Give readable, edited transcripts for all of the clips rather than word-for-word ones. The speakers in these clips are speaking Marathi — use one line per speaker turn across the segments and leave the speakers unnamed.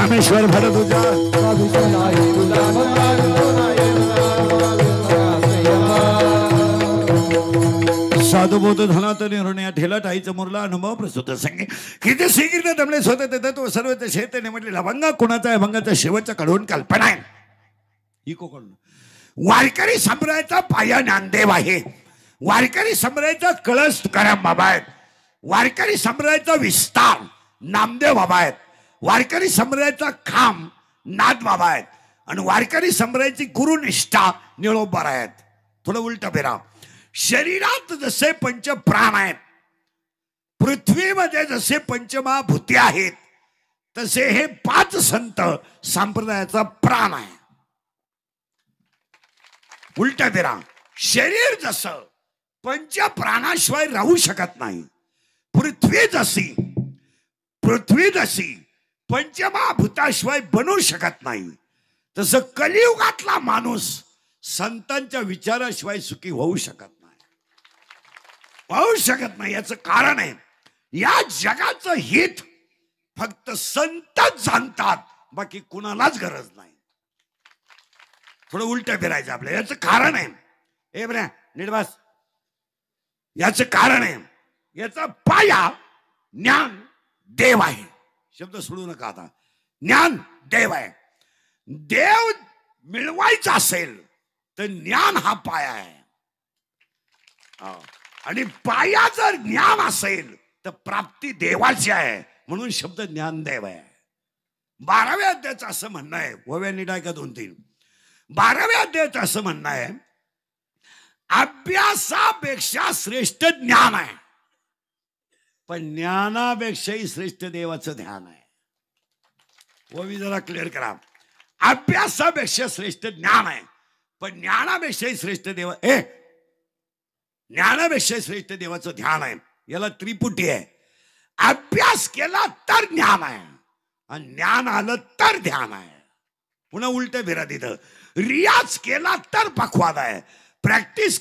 रामेश्वर भर तुझा साधुबोध धनात निर्णय ठेला टाईचं मुरला अनुभव प्रसूत संगे किती शीघ्र दमले स्वतः तो सर्व शेत म्हटले लवंगा कुणाचा आहे भंगाचा शेवटच्या कडून कल्पना आहे ही कोकण वारकरी संप्रदायाचा पाया ज्ञानदेव आहे वारकरी संप्रदायाचा कळस तुकाराम बाबा आहेत वारकरी संप्रदायाचा विस्तार नामदेव बाबा आहेत वारकरी संप्रदायाचा खांब नाथ बाबा आहेत आणि वारकरी संप्रदायाची गुरुनिष्ठा निळोबर आहेत थोडं उलट फेरा शरीरात जसे पंच प्राण आहेत पृथ्वीमध्ये जसे पंचमहाभूते आहेत तसे हे 5 संत संप्रदायाचा प्राण आहे उलट फेरा शरीर जसं पंच प्राणाशिवाय राहू शकत नाही पृथ्वी जशी पंचमहाभूताशिवाय बनू शकत नाही तसं कलियुगातला माणूस संतांच्या विचाराशिवाय सुखी होऊ शकत नाही याचं कारण आहे या जगाचं हित फक्त संतच जाणतात बाकी कुणालाच गरज नाही थोडं उलट फिरायचं आपल्याला याचं कारण आहे ए बऱ्या निर्वास याचं कारण आहे याचा पाया ज्ञान देव आहे शब्द सोडू नका आता ज्ञान देव आहे देव मिळवायचा असेल तर ज्ञान हा पाया आहे आणि पाया जर ज्ञान असेल तर प्राप्ती देवाची आहे म्हणून शब्द ज्ञानदेव आहे 12व्या अध्यायाचं असं म्हणणं आहे ओव्या नीट का 2-3 12व्या अध्यायाचं असं म्हणणं आहे अभ्यासापेक्षा श्रेष्ठ ज्ञान आहे पण ज्ञानापेक्षाही श्रेष्ठ देवाचं ध्यान आहे ओवी जरा क्लिअर करा अभ्यासापेक्षा श्रेष्ठ ज्ञान आहे पण ज्ञानापेक्षाही श्रेष्ठ ज्ञानापेक्षा श्रेष्ठ देवाचं ध्यान आहे याला त्रिपुटी आहे अभ्यास केला तर ज्ञान आहे आणि ज्ञान आलं तर ध्यान आहे पुन्हा उलट फिरा तिथं रियाज केला तर पखवाद आहे प्रॅक्टिस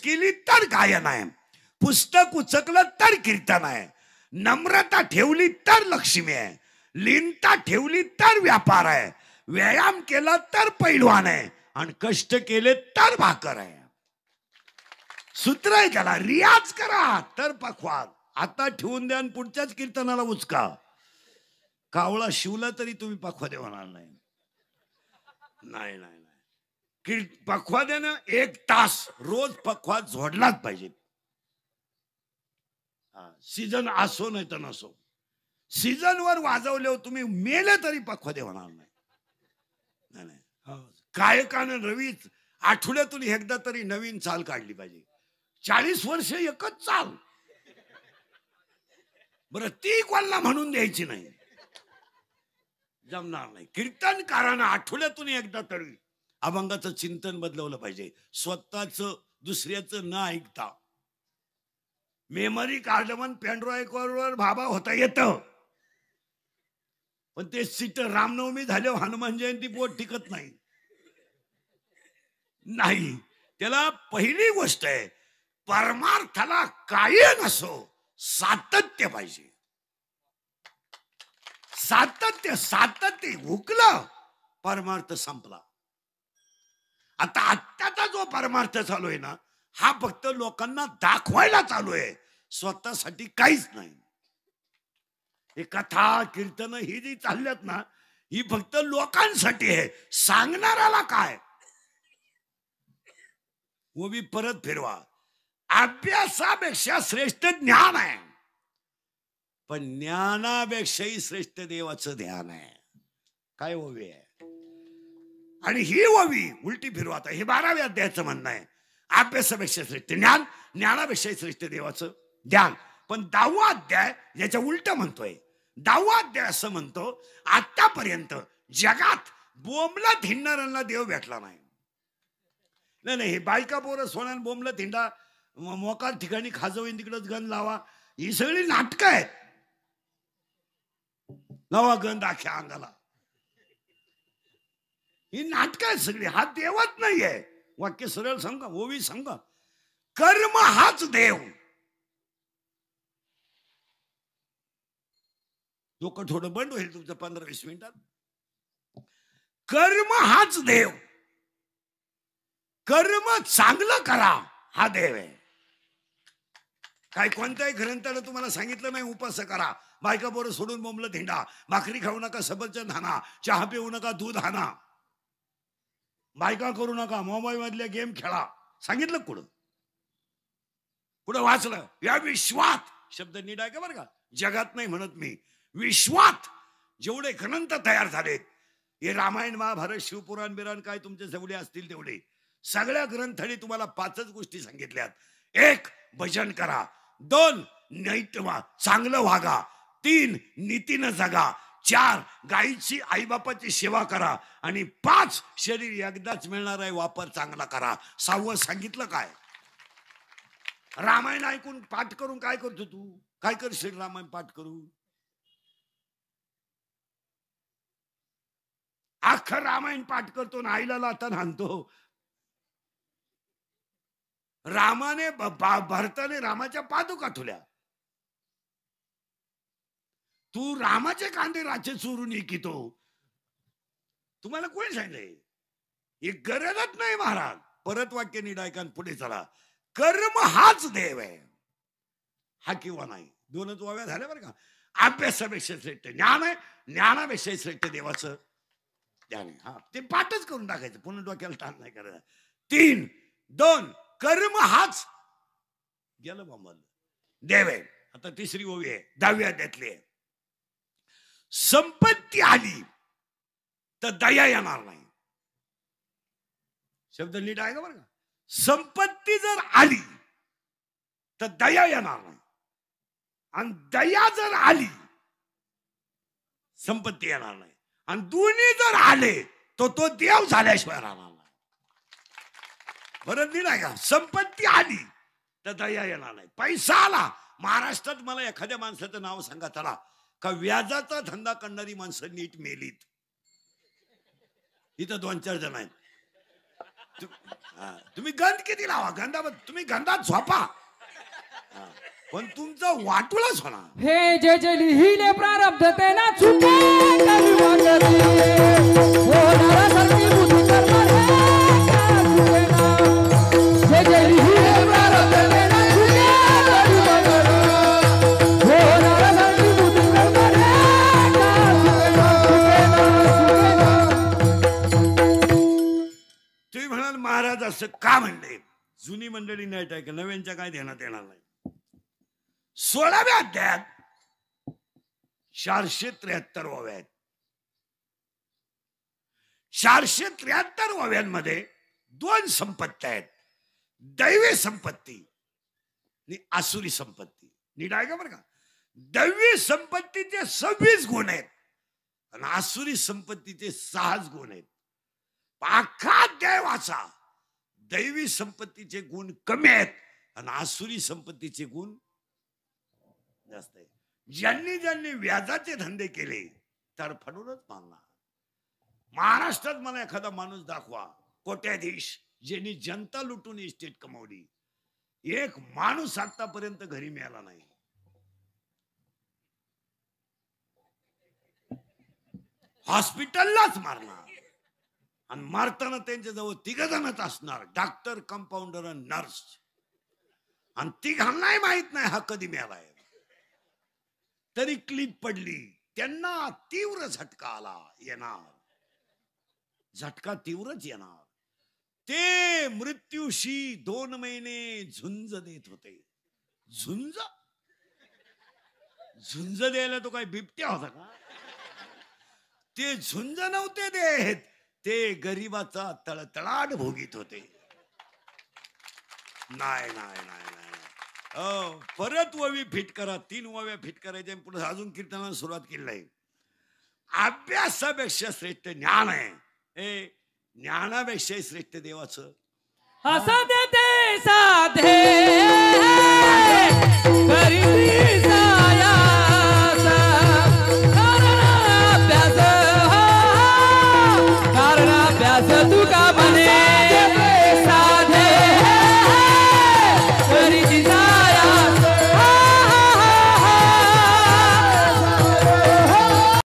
केली तर गायन आहे पुस्तक उचकलं तर कीर्तन आहे नम्रता ठेवली तर लक्ष्मी आहे लीनता ठेवली तर व्यापार आहे व्यायाम केला तर पैलवान आहे आणि कष्ट केले तर भाकर आहे सूत्र आहे त्याला रियाज करा तर पखवाद आता ठेवून द्या आणि पुढच्याच कीर्तनाला उचका कावळा शिवला तरी तुम्ही पखवादे होणार नाही पखवाद्यानं 1 तास रोज पखवाद झोडलाच पाहिजे सीजन असो नाही तर नसो सीजन वर वाजवले तुम्ही मेले तरी पखवादे होणार नाही गायकानं रवीच आठवड्यातून एकदा तरी नवीन चाल काढली पाहिजे 40 वर्ष एकच चाल बरं ती कोणाला म्हणून द्यायची नाही जमणार नाही कीर्तनकारानं आठवड्यातून एकदा तरी अभंगाचं चिंतन बदलवलं पाहिजे स्वतःच दुसऱ्याचं न ऐकता मेमरी कार्ड मन पेनड्राईव्हवर भाबा होता येतं पण ते सीट रामनवमी झाल्यावर हनुमान जयंती बोट टिकत नाही त्याला पहिली गोष्ट आहे परमार्थाला काही नसो सातत्य पाहिजे सातत्य हुकलं परमार्थ संपला आता आत्ताचा जो परमार्थ चालू आहे ना हा फक्त लोकांना दाखवायला चालू आहे स्वतःसाठी काहीच नाही हे कथा कीर्तन ही जी चालल्यात ना ही फक्त लोकांसाठी आहे सांगणाऱ्याला काय वो भी परत फिरवा अभ्यासापेक्षा श्रेष्ठ ज्ञान आहे पण ज्ञानापेक्षाही श्रेष्ठ देवाचं ध्यान आहे काय ओवी आहे आणि ही ओवी उलटी फिरवा आता हे 12व्या अध्यायाचं म्हणणं आहे अभ्यासापेक्षा श्रेष्ठ ज्ञान ज्ञानापेक्षा श्रेष्ठ देवाचं ध्यान पण 10वा अध्याय याच्या उलट म्हणतोय 10वा अध्याय असं म्हणतो आतापर्यंत जगात बोंबलत हिंडणाऱ्यांना देव भेटला नाही हे बायका पोरं सोन्यान बोंबलत हिंडा मोकार ठिकाणी खाजवीन तिकडच गण लावा ही सगळी नाटकं आहेत लावा गंध आख्या अंगाला ही नाटकं आहेत सगळी हा देवच नाहीये वाक्य सरळ सांगा ओवी सांगा कर्म हाच देव डोकं थोडं बंद होईल तुमचं 15-20 मिनिटात. कर्म हाच देव. कर्म चांगलं करा हा देव आहे. काय कोणत्याही ग्रंथानं तुम्हाला सांगितलं नाही उपास करा, बायका बरोबर सोडून बोंबलं धिंडा, भाकरी खाऊ नका, सफरचंद हाना, चहा पिऊ नका, दूध हाना, बायका करू नका, मोबाईल मधले गेम खेळा. सांगितलं कुठं? कुठं वाचलं? या विश्वात, शब्द नीट आहे का बरं का, जगात नाही म्हणत मी, विश्वात जेवढे ग्रंथ तयार झालेत, हे रामायण महाभारत शिवपुराण बिराण काय तुमचे जेवढे असतील तेवढे, सगळ्या ग्रंथांनी तुम्हाला 5च गोष्टी सांगितल्यात. 1 भजन करा, 2 नैत चांगलं वागा, 3 नीतीनं जगा, 4 गायीची आईबापाची सेवा करा, आणि 5 शरीर एकदाच मिळणार आहे, वापर चांगला करा. 6वं सांगितलं काय? रामायण ऐकून पाठ करून काय करतो तू? काय करशील रामायण पाठ करून? अख्खं रामायण पाठ करतो ना आईला लाथा हाणतो. रामाने भरताने रामाच्या पादुका ठुल्या. तू रामाचे कांदे राचे चोरून इकितो. तुम्हाला कोणी सांगितलंय? ही गरजच नाही महाराज. परत वाक्य नीट ऐका, पुढे चला. कर्म हाच देव आहे, हा किंवा नाही. 2च वाव्या झाल्या बरं का. अभ्यासापेक्षा श्रेष्ठ ज्ञान आहे, ज्ञानापेक्षा श्रेष्ठ देवाचं ज्ञान आहे. हा, ते पाठच करून टाकायचं, पुन्हा डोक्याला ताण नाही करायचं. 3, 2 कर्म हाच गेलं बाबा देव आहे. आता 3री ओवी आहे, 10व्या अध्यायातली आहे. संपत्ती आली तर दया येणार नाही. शब्द नीट आहे का बरं का. संपत्ती जर आली तर दया येणार नाही, आणि दया जर आली संपत्ती येणार नाही, आणि दोन्ही जर आले तो देव झाल्याशिवाय राहणार नाही. बरं नीट आहे का. संपत्ती आली तर दया येणार नाही. पैसा आला, महाराष्ट्रात मला एखाद्या माणसाचं नाव सांगा चला का व्याजाचा धंदा करणारी माणसं नीट मेलीत. इथं 2-4 जण आहेत. तुम्ही गंध किती लावा, तुम्ही गंधात झोपा, पण तुमचं वाटूळच होणार.
हे जे जे लिहिले प्रारब्ध ते ना चुके जे जे लिहिले प्रारब्ध ते ना
तुम्ही म्हणाल महाराज असं का म्हणले? जुनी मंडळी नाही ऐका, नव्यांच्या काय देण्यात येणार नाही. 16व्या अध्यायात 473 ओव्या आहेत. 473 ओव्यांमध्ये 2 संपत्ती आहेत, दैवी संपत्ती आणि आसुरी संपत्ती. नीट आहे का बरं का. दैवी संपत्तीचे 26 गुण आहेत आणि आसुरी संपत्तीचे 6 गुण आहेत. अख्खा देवाचा दैवी संपत्तीचे गुण कमी आहेत आणि आसुरी संपत्तीचे गुण जास्त आहे. ज्यांनी व्याजाचे धंदे केले तर फडूनच मारणार. महाराष्ट्रात मला एखादा माणूस दाखवा कोट्याधीश ज्यांनी जनता लुटून इस्टेट कमावली. एक माणूस आतापर्यंत घरी मिळाला नाही. हॉस्पिटललाच मारणार, आणि मारताना त्यांच्या जवळ 3 जणच असणार, डॉक्टर, कंपाऊंडर आणि नर्स, आणि 3घांनाही माहित नाही हा कधी मिळालाय. तरी क्लिप पडली, त्यांना तीव्र झटका आला. येणार झटका तीव्रच येणार. ते मृत्यूशी 2 महिने झुंज देत होते. झुंज झुंज द्यायला तो काय बिबट्या होता का? ते झुंज नव्हते देत, ते गरीबाचा तळतळाट भोगीत होते. नाही नाही नाही नाही. परत ओवी फिट करा. 3 ओव्या फिट करायच्या, पुढे अजून कीर्तनाला सुरुवात केली आहे. अभ्यासापेक्षा श्रेष्ठ ज्ञान आहे. हे ज्ञानापेक्षा श्रेष्ठ देवाचं
असं ते साधे